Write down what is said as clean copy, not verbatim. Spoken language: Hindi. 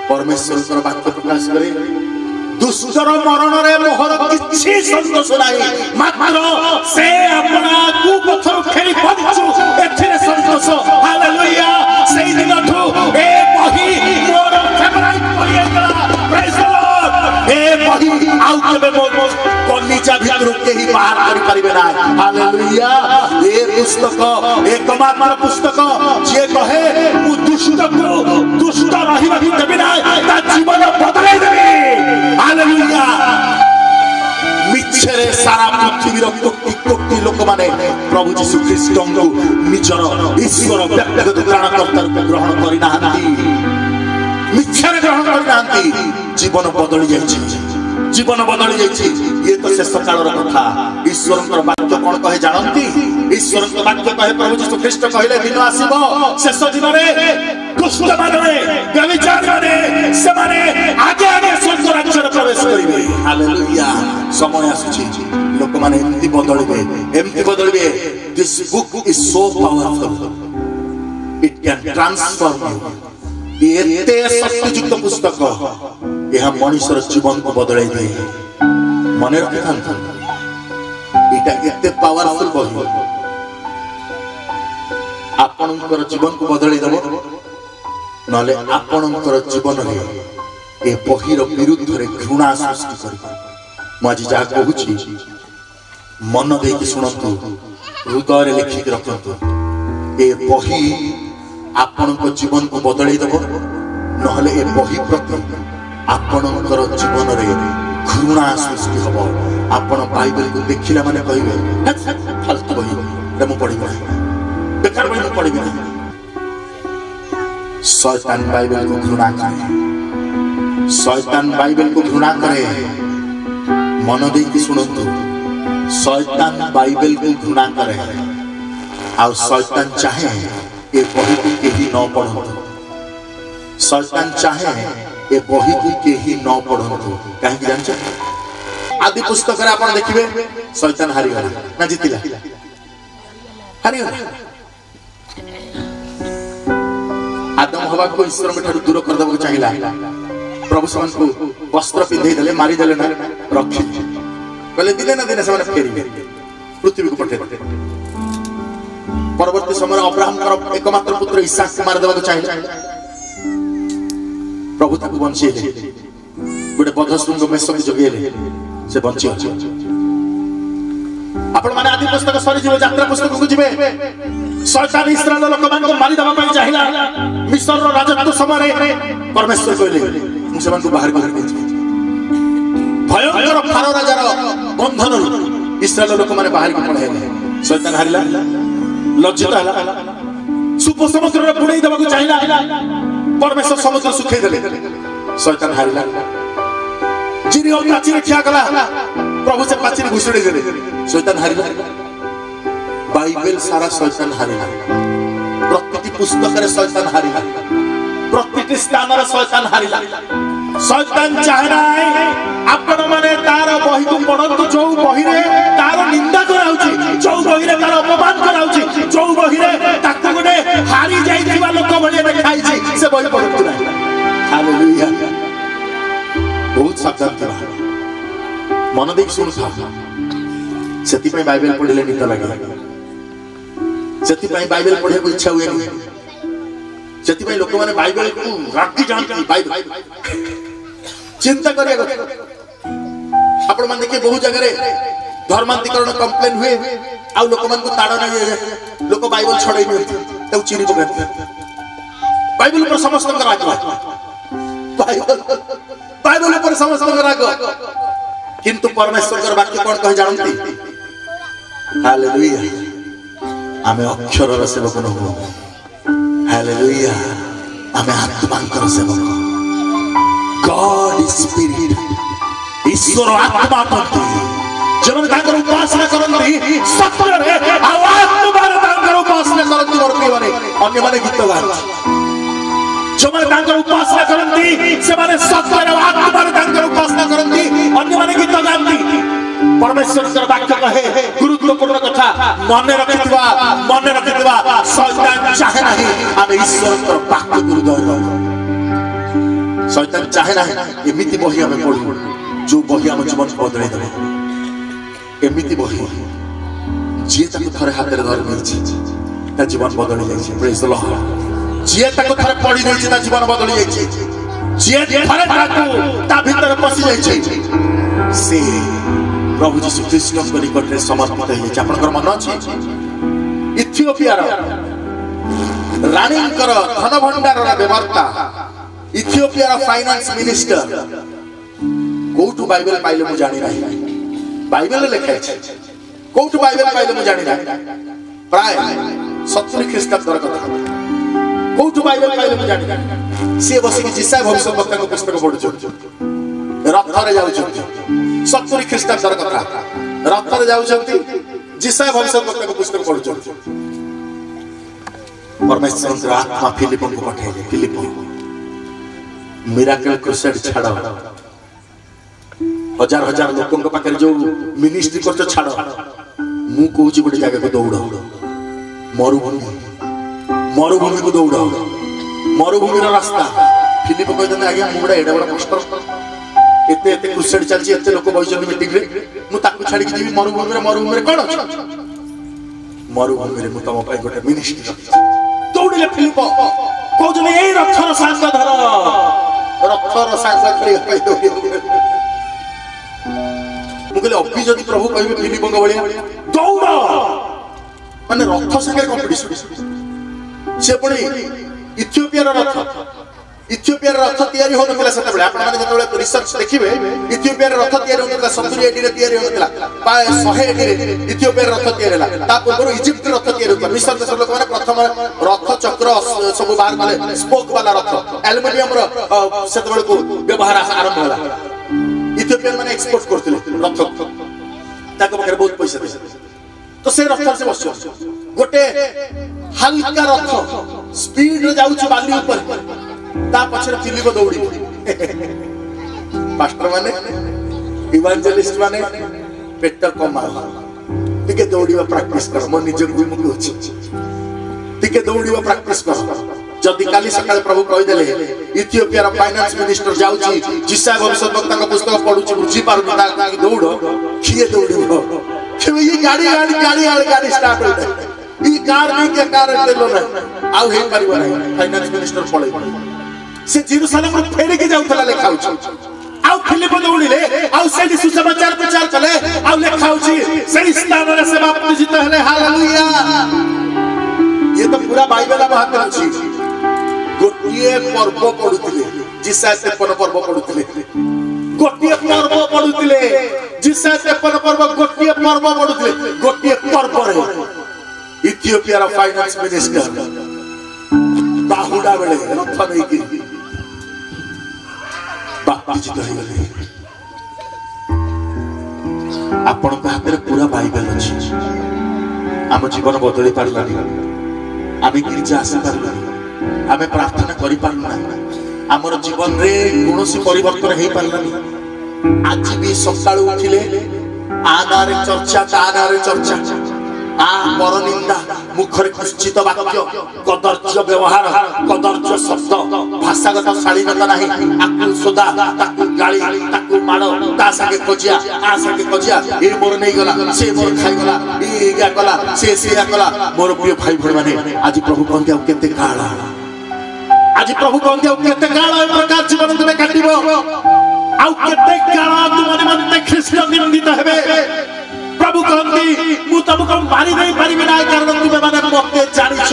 परमेश्वर वाक्य प्रकाश करे दुष्टर मरण रे मोहर किछि संतोष नाही मात्र से अपना कुपथर खेली पड़छु एथिरे संतोष हालेलुया सेई दिनठु ए बही मोर फेवरेट बही गला प्रेज द लॉर्ड ए बही आउ केबे मोर कनिचा भितर केही बाहर करि परिबे ना हालेलुया ए पुस्तक एकमात्र पुस्तक जे कहे मु दुष्ट रहिबा कि देबे ना ता जीवन बदलै देबे हालेलुया मिच्छरे सारा पृथ्वीर कोटि कोटि लोक माने प्रभु यीशु ख्रीष्ट को निजर ईश्वर व्यक्तिगत त्राणकर्ता रूपे ग्रहण करि नाहंती मिच्छरे ग्रहण करि नाहंती जीवन बदली जायछि जीवन बदली जायछि ये तो शेष कालर कथा ईश्वर वाक्य कोन कहे जानंती ईश्वर वाक्य कहे प्रभु यीशु ख्रीष्ट कहले दिन आसीबो शेष दिन रे दुष्ट माने व्यभिचार माने से माने आगे आगे स्वर्ग राज्य रे प्रवेश करिवे हालेलुया समय आसुछि लोक माने एमती बदलबे this book is so powerful it can transform you एते शक्तियुक्त पुस्तक यह मनुष्यर जीवन को बदलाई दे मने रखिथांत एटा एते पावरफुल बही आपनकर जीवन को बदलाई देबो नले आपनकर जीवन रे ए बहिर विरुद्ध रे घृणा सृष्टि करिबो म आज जा कहूची मन दे के सुनतु हृदय रे लिखि रखतु ए बही आपनकर जीवन को बदलाई देबो नले ए बही प्रति आपनकर जीवन रे घृणा सृष्टि हबो आपन बाइबल को देखिला माने कहिबे फालतू बही रे मु पढिबो बेकार बही पढिबो शैतान बाइबल को घृणा करे शैतान बाइबल को घृणा करे मन दे की सुनतु शैतान बाइबल को घृणा करे और शैतान चाहे ए बही को केही न पढंतु शैतान चाहे ए बही को केही न पढंतु काहे कि जानछ आदि पुस्तक रे आपण देखिबे शैतान हारि गला ना जितिला हारि गला आदम हवा को ईश्वर में दूर कर देबो चाहिला प्रभु समान को वस्त्र पिंधै देले मारी देले ना रखि कहले दिने ना दिने समान फेरी पृथ्वी को पठे परवर्ती समय अब्राहम कर एकमात्र पुत्र इसहाक को मार देबो चाहिला प्रभु ताको बंचेले गोटे बधश्रृंग मेसक जगेले से बंची अछि आपण माने आदि पुस्तक सरी जिवे यात्रा पुस्तक को जिवे शैतान इस्राएल लोक मान को मारी दबा पई चाहिला मिस्र रो राजत्व समय रे परमेश्वर कहले मुसलमान को बाहर कर देछि भयंकर फारो राजा रो बंधन इस्राएल लोक माने बाहर को पढेले शैतान हारिला लज्जित हला सुप समुद्र रे बुडई दबा को चाहिला परमेश्वर समुद्र सुखै देले शैतान हारिला जिरियो प्राचीर खिया गला प्रभु से प्राचीर घुसड़ी देले शैतान हारिला बाइबल सारा शैतान हारिला प्रत्येक पुस्तक रे शैतान हारिला प्रत्येक स्थान रे शैतान हारिला शैतान चाहना है आपण माने तार बही को पढंतु जो बही रे तार निंदा कराउची जो बही रे तार अपमान कराउची जो बही रे ताको गुडे हारि जाईथिबा लोक भलिया देखाइची से बही पढंतु नाही हालेलुया बहुत सावधान था मन देख सुन था सेति पे बाइबल पढले नित लागे सेति पे बाइबल पढे को इच्छा हुए नहीं सेति पे लोक माने बाइबल को राति जानती बाइबल चिंता करिया आपण मान देखि बहुत जगह रे धर्मांतरीकरण कंप्लेन हुए आ लोक मान को ताड़ नहीं लोक बाइबल छड़ै नहीं त चिरी पकड़ते बाइबल पर समस्त राग बाइबल पर समस्त राग किंतु परमेश्वर वाक्य कोन कहि जानती हालेलुया आमे अक्षर र सेवक न हो हालेलुया आमे आत्मांकर सेवक गॉड इज स्पिरिट ईश्वर आत्मा करती जब ताकर उपासना करंती सत्य रे आत्मा रे ताकर उपासना करंती वर्ती बने अन्य माने गीत गाती जो माने ताकर उपासना करंती से माने सत्य रे आत्मा रे ताकर उपासना करंती अन्य माने गीत गाती परमेश्वर के वाक्य कहे गुरुत्वपूर्ण कथा मन शैतान चाहे नहीं आमे ईश्वर के वाक्य गुरुद्वार शैतान चाहे ना एमिति बही आमे पढू जो बही आम जीवन बदलै देबो एमिति बही जे ताको थरे हाथ रे धरि मिलछि ता जीवन बदलै जाइछि प्रेज द लॉर्ड जे ताको थरे पढि दैछि ता जीवन बदलै जाइछि जे थरे ताको ता भीतर पसि जाइछि से प्रभु यीशु ख्रीष्ट को निकट रे समर्पित होई जाइछि आपनकर मन अछि इथियोपिया रानी कर धन भंडार व्यवस्था इथियोपिया फाइनेंस मिनिस्टर कोठु बाइबल पाइले मु जानि नाही बाइबल लिखा है कोठु बाइबल पाइले मु जानि नाही प्राय 70 ख्रीष्टाब्दर कथा कोठु बाइबल पाइले मु जानि नाही से बसी जिसा भविष्यवक्ता को पुस्तक पढु रथ रे जाउ 70 ख्रीष्टाब्दर कथा रथ रे जाउ जिसा भविष्यवक्ता को पुस्तक पढु परमेश्वर आत्मा फिलिप को पठाइले फिलिप मिराकल क्रुसेड छाड़ हजार हजार लोकों के पाखे जो मिनिस्ट्री करछ छाड़ मु कहूची गोटे जगह को दौड़ मरुभूमि को दौड़ मरुभूमि रास्ता फिलिप कहते आज्ञा मुझे एडा बड़ा कष्ट एते एते क्रुसेड चलछि एते लोक बइछन मीटिंग रे मु ताकू छाड़ी के जीवी मरुभूमि रे कोन अछि मरुभूमि रे मु तम पाई गोटे मिनिस्ट्री दौड़िले फिलिप कहउछन ए रथर सांग धर रथर सांग खड़ी होई दौड़ी मु कहले अभी जदि प्रभु कहबे फिलिप को बलिया दौड़ माने रथ संगे कंपटीशन से पड़ी इथियोपिया रथ तयारी होनतला सेते बेले आपण माने जतबेले रिसर्च देखिबे इथियोपिया रथ तयारी होनतला 70 80 रे तयारी होनतला पाए 100 80 रे इथियोपिया रथ तयारी होला ता पूर्व इजिप्ट रथ तयारी होता मिस्र देशर लोक माने प्रथम रथ चक्र सब बाहर कले स्पोक वाला रथ एल्युमिनियम रो सेते बेले को व्यवहार आरंभ होला इथियोपिया माने एक्सपोर्ट करथिले रथ ताको बखरे बहुत पैसा दे तो से रथ से बसो गोटे हल्का रथ स्पीड रे जाउची बाली ऊपर ता पछरे फिलिप दौड़ी पास्टर माने इवांजेलिस्ट माने पेट कमाल टिके दौड़ीवा प्रैक्टिस कर मो निज गुमु होछि टिके दौड़ीवा प्रैक्टिस कर जदि काली सकाळ प्रभु कहि देले इथियोपिया रा फाइनेंस मिनिस्टर जाउची जिसा भविष्यवक्ता का पुस्तक पढुची बुझी पारुनी ता दौड़ खिए दौड़िबो केबे ये गाड़ी स्टार्ट हो ई कार नहीं के कार देलो ना आउ हे परिबो नहीं फाइनेंस मिनिस्टर पळे से जेरूसलम रो फेरी के जाउतला लेखाउची आउ फिलिप दौड़िले आउ सेठी सुसमाचार प्रचार कले आउ लेखाउची सेही स्थान रे से बाप्तिजित हले हालेलुया ये तो पूरा बाइबल बात अछि गोटिए पर्व पढुतिले जिसा 53 पर्व पढुतिले गोटिए पर्व पढुतिले जिसा 53 पर्व गोटिए पर्व पढुतिले गोटिए पर्व रे इथियोपिया रा फाइनेंस मिनिस्टर बाहुडा बेले रथ नै कि बाप्तिजित होइले आपण को हाथ रे पूरा बाइबल अछि हम जीवन बदली पारलानी आमे गिरजा आसे पारलानी आमे प्रार्थना करि पारना हमर जीवन रे कोनोसी परिवर्तन हेई पारलानी आज भी सकाळ उठिले आनारे चर्चा आ परनिंदा मुखर कुचित वाक्य कदर्य व्यवहार कदर्य शब्द भाषागत शालीनता नहीं आकु सोदा ताकु गाली ताकु मारो ता संगे खोजिया आ संगे खोजिया ए मोर नहीं गला से मोर खाई गला ए या गला से या गला मोर प्रिय भाई भण माने आज प्रभु कहते आ केते गाला आज प्रभु कहते आ केते गाला ए प्रकार जीवन तुमे काटिबो आ केते गाला तुमने मते ख्रीष्ट निंदित हेबे प्रभु कहती मु तुमको मारी नहीं पारिबे ना कारण तुमे माने मते जानिछ